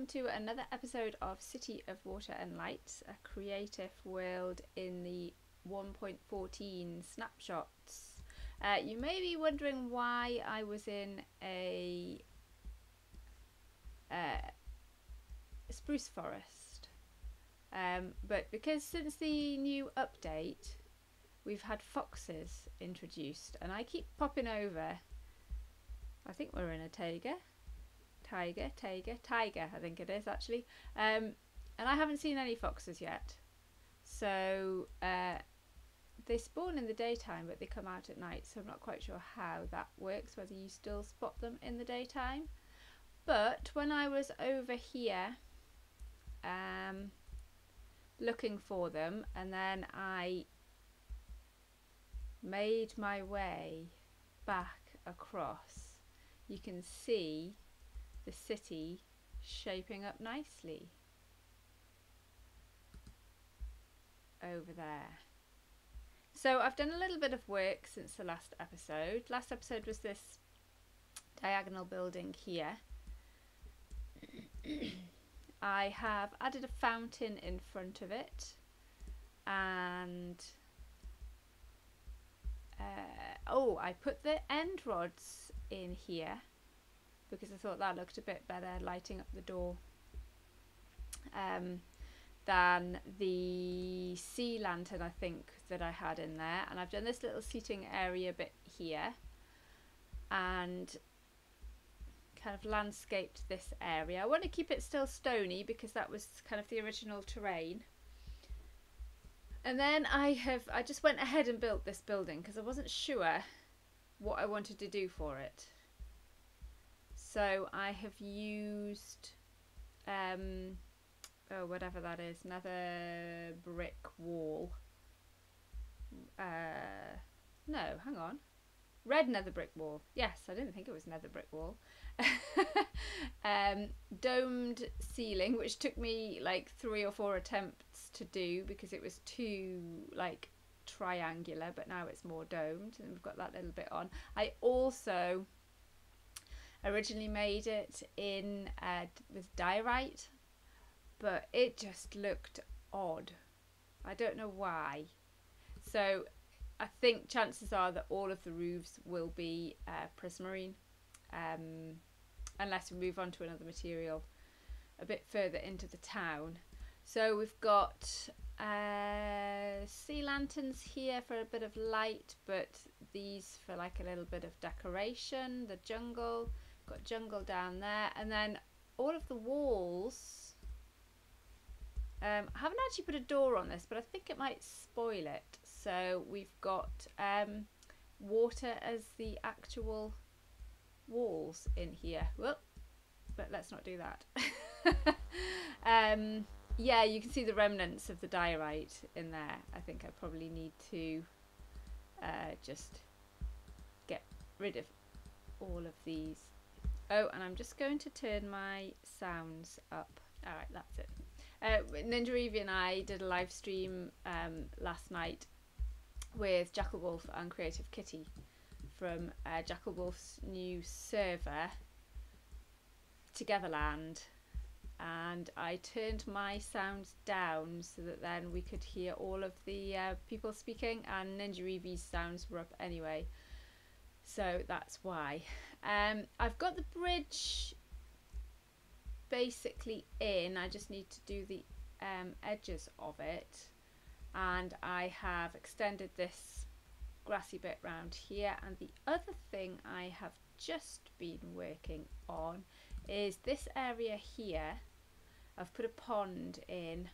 welcome to another episode of City of Water and Light, a creative world in the 1.14 snapshots. You may be wondering why I was in a spruce forest, but because since the new update we've had foxes introduced, and I keep popping over. I think we're in a tiger, I think it is actually, and I haven't seen any foxes yet. So they spawn in the daytime but they come out at night, so I'm not quite sure how that works, whether you still spot them in the daytime. But when I was over here looking for them, and then I made my way back across, you can see the city shaping up nicely over there. So I've done a little bit of work since the last episode. Last episode was this diagonal building here. I have added a fountain in front of it, and I put the end rods in here because I thought that looked a bit better, lighting up the door, than the sea lantern I think that I had in there. And I've done this little seating area bit here and kind of landscaped this area. I want to keep it still stony because that was kind of the original terrain. And then I just went ahead and built this building because I wasn't sure what I wanted to do for it. So I have used whatever that is, nether brick wall. No, hang on. Red nether brick wall. Yes, I didn't think it was nether brick wall. Domed ceiling, which took me like 3 or 4 attempts to do because it was too like triangular, but now it's more domed and we've got that little bit on. I also originally made it in with diorite, but it just looked odd. I don't know why. So I think chances are that all of the roofs will be prismarine, unless we move on to another material a bit further into the town. So we've got sea lanterns here for a bit of light, but these for like a little bit of decoration. The jungle, got jungle down there, and then all of the walls. I haven't actually put a door on this, but I think it might spoil it. So we've got water as the actual walls in here. Well, but let's not do that. Yeah, you can see the remnants of the diorite in there. I think I probably need to just get rid of all of these. Oh, and I'm just going to turn my sounds up. All right, that's it. Ninja Evie and I did a live stream last night with Jackal Wolf and Creative Kitty from Jackal Wolf's new server, Togetherland, and I turned my sounds down so that then we could hear all of the people speaking, and Ninja Evie's sounds were up anyway, so that's why. I've got the bridge basically in. I just need to do the edges of it, and I have extended this grassy bit round here. And the other thing I have just been working on is this area here. I've put a pond in.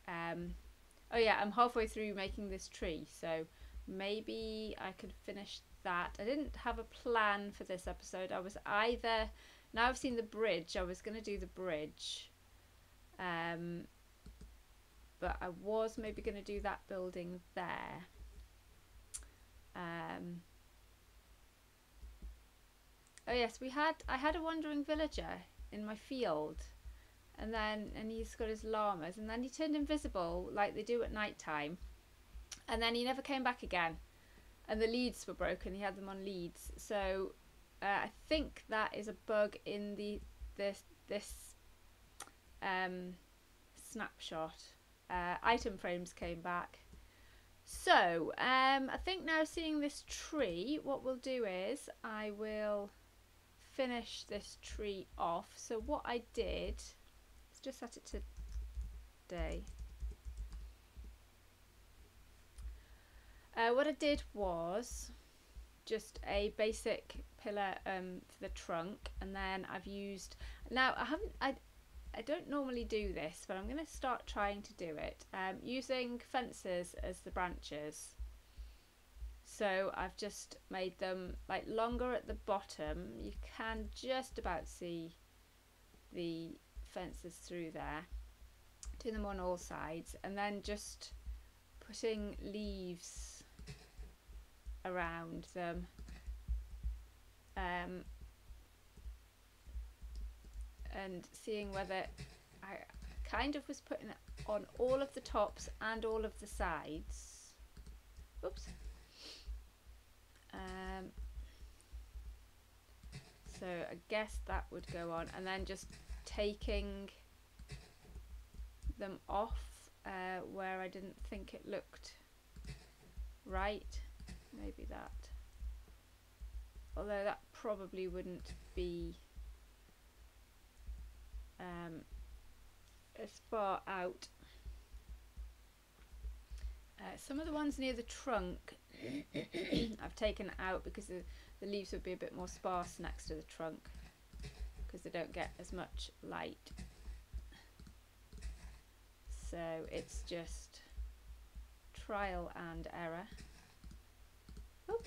Oh yeah, I'm halfway through making this tree, so maybe I could finish that. I didn't have a plan for this episode. I was either, now I've seen the bridge, I was going to do the bridge, but I was maybe going to do that building there. Oh yes, I had a wandering villager in my field, and he's got his llamas, and then he turned invisible like they do at night time, and then he never came back again, and the leads were broken. He had them on leads, so I think that is a bug in this snapshot. Item frames came back. So I think now seeing this tree, what we'll do is I will finish this tree off. So what I did, let's just set it to day. What I did was just a basic pillar for the trunk, and then I've used, now I don't normally do this, but I'm going to start trying to do it using fences as the branches. So I've just made them like longer at the bottom. You can just about see the fences through there. Do them on all sides, and then just putting leaves around them. And seeing whether I kind of was putting it on all of the tops and all of the sides. Oops. So I guess that would go on, and then just taking them off where I didn't think it looked right. Maybe that. Although that probably wouldn't be as far out. Some of the ones near the trunk I've taken out because the leaves would be a bit more sparse next to the trunk because they don't get as much light. So it's just trial and error. Oop.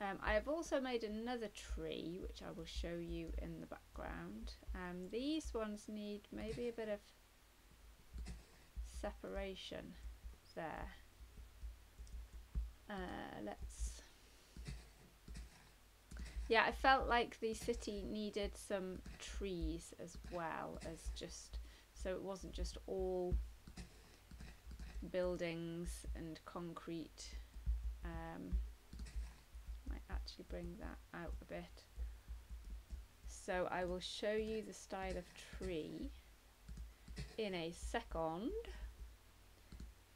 I have also made another tree which I will show you in the background. These ones need maybe a bit of separation there. Yeah, I felt like the city needed some trees as well as just, so it wasn't just all buildings and concrete. Might actually bring that out a bit. So I will show you the style of tree in a second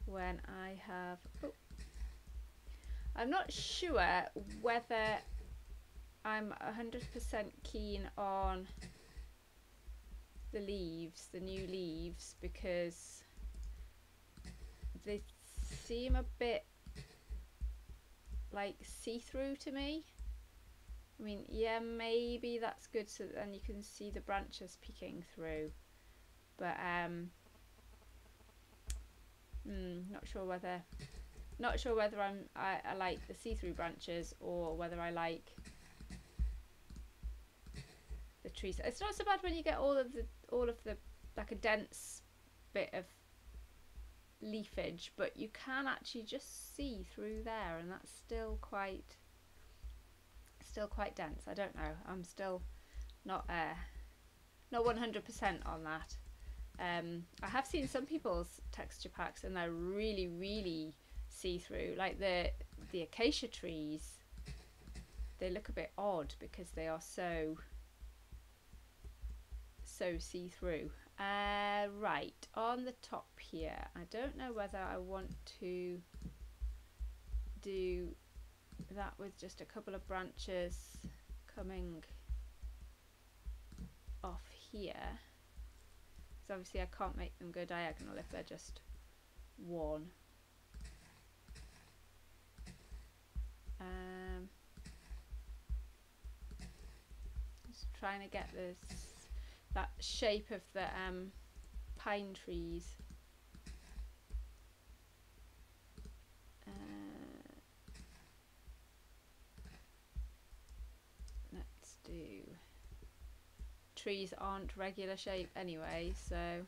when I have, I'm not sure whether I'm 100% keen on the leaves, the new leaves, because they seem a bit like see-through to me. I mean, yeah, maybe that's good so then you can see the branches peeking through, but not sure whether I like the see-through branches or whether I like the trees. It's not so bad when you get all of the like a dense bit of leafage, but you can actually just see through there, and that's still quite dense. I don't know. I'm still not 100% on that. I have seen some people's texture packs and they're really see-through, like the acacia trees. They look a bit odd because they are so see-through. Right, on the top here, I don't know whether I want to do that with just a couple of branches coming off here, because obviously I can't make them go diagonal if they're just one. Just trying to get that shape of the pine trees. Let's do, trees aren't regular shape anyway, so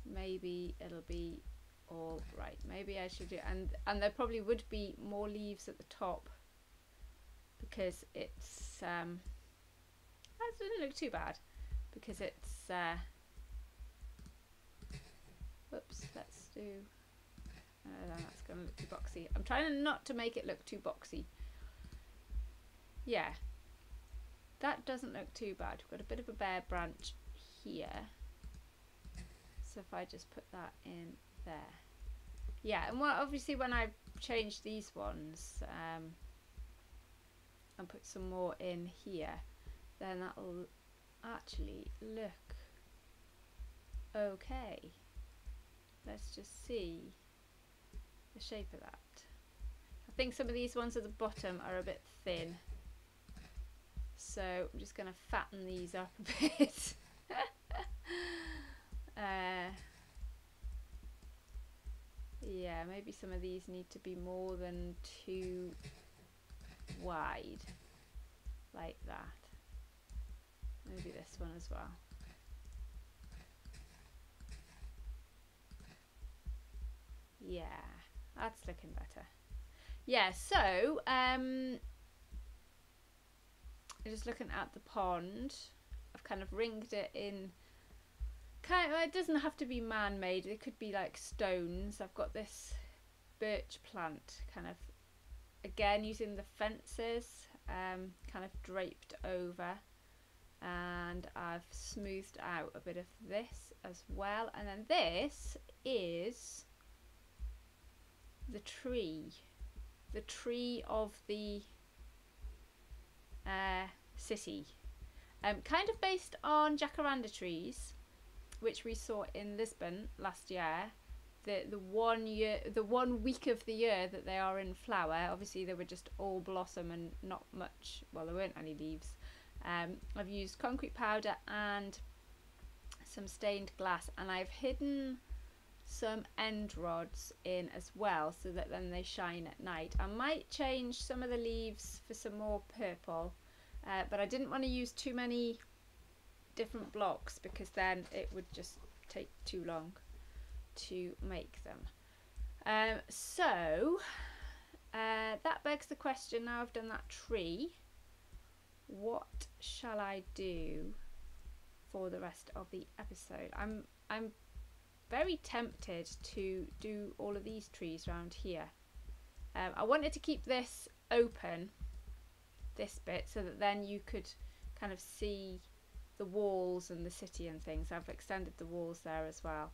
maybe it'll be all right. Maybe I should do, and there probably would be more leaves at the top because it's that doesn't look too bad because it's whoops, let's do that's gonna look too boxy. I'm trying not to make it look too boxy. Yeah, that doesn't look too bad. We've got a bit of a bare branch here. So if I just put that in there. Yeah, and well, obviously when I change these ones and put some more in here, then that'll actually look okay. Let's just see the shape of that. I think some of these ones at the bottom are a bit thin, so I'm just going to fatten these up a bit. Yeah, maybe some of these need to be more than 2 wide, like that. Maybe this one as well. Yeah, that's looking better. Yeah, so just looking at the pond, I've kind of ringed it in. It doesn't have to be man-made, it could be like stones. I've got this birch plant kind of, again using the fences, kind of draped over, and I've smoothed out a bit of this as well. And then this is the tree of the city, kind of based on jacaranda trees, which we saw in Lisbon last year. The 1 week of the year that they are in flower, obviously they were just all blossom and not much, well, there weren't any leaves. I've used concrete powder and some stained glass, and I've hidden some end rods in as well, so that then they shine at night. I might change some of the leaves for some more purple, but I didn't want to use too many different blocks because then it would just take too long to make them. So that begs the question, now I've done that tree, what shall I do for the rest of the episode? I'm very tempted to do all of these trees around here. I wanted to keep this open, this bit, so that then you could kind of see the walls and the city and things. I've extended the walls there as well.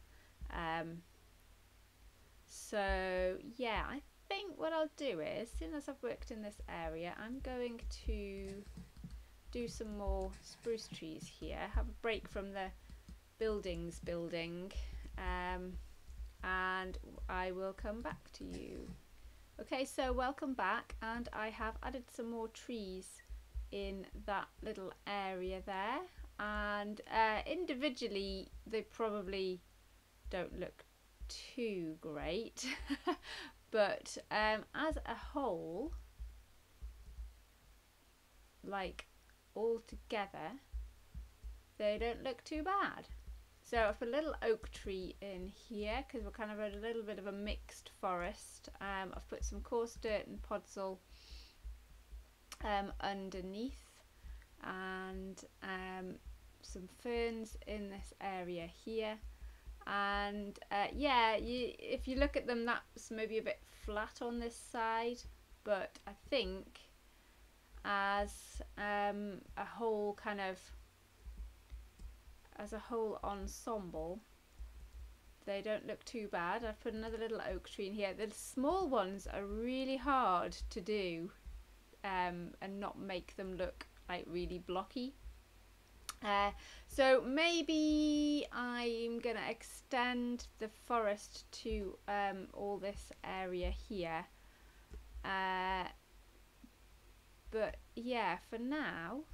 So yeah, I think what I'll do is, as soon as I've worked in this area, I'm going to do some more spruce trees here, have a break from the building, and I will come back to you. Okay, so welcome back, and I have added some more trees in that little area there, and individually they probably don't look too great but as a whole, like all together, they don't look too bad. So I've put a little oak tree in here because we're kind of a little bit of a mixed forest. I've put some coarse dirt and podzol underneath, and some ferns in this area here. And yeah, if you look at them, that's maybe a bit flat on this side, but I think as a whole ensemble, they don't look too bad. I've put another little oak tree in here. The small ones are really hard to do and not make them look like really blocky. So maybe I'm gonna extend the forest to all this area here, but yeah, for now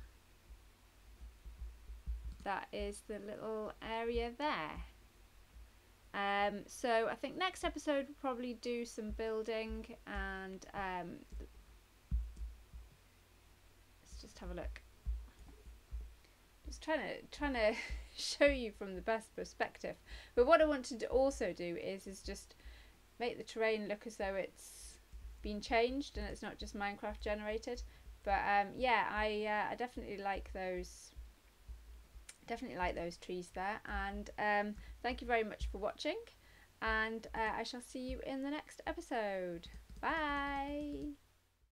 that is the little area there. So I think next episode we'll probably do some building, and let's just have a look. Just trying to show you from the best perspective. But what I want to also do is just make the terrain look as though it's been changed and it's not just Minecraft generated. But yeah, I definitely like those. Definitely like those trees there. And thank you very much for watching. And I shall see you in the next episode. Bye.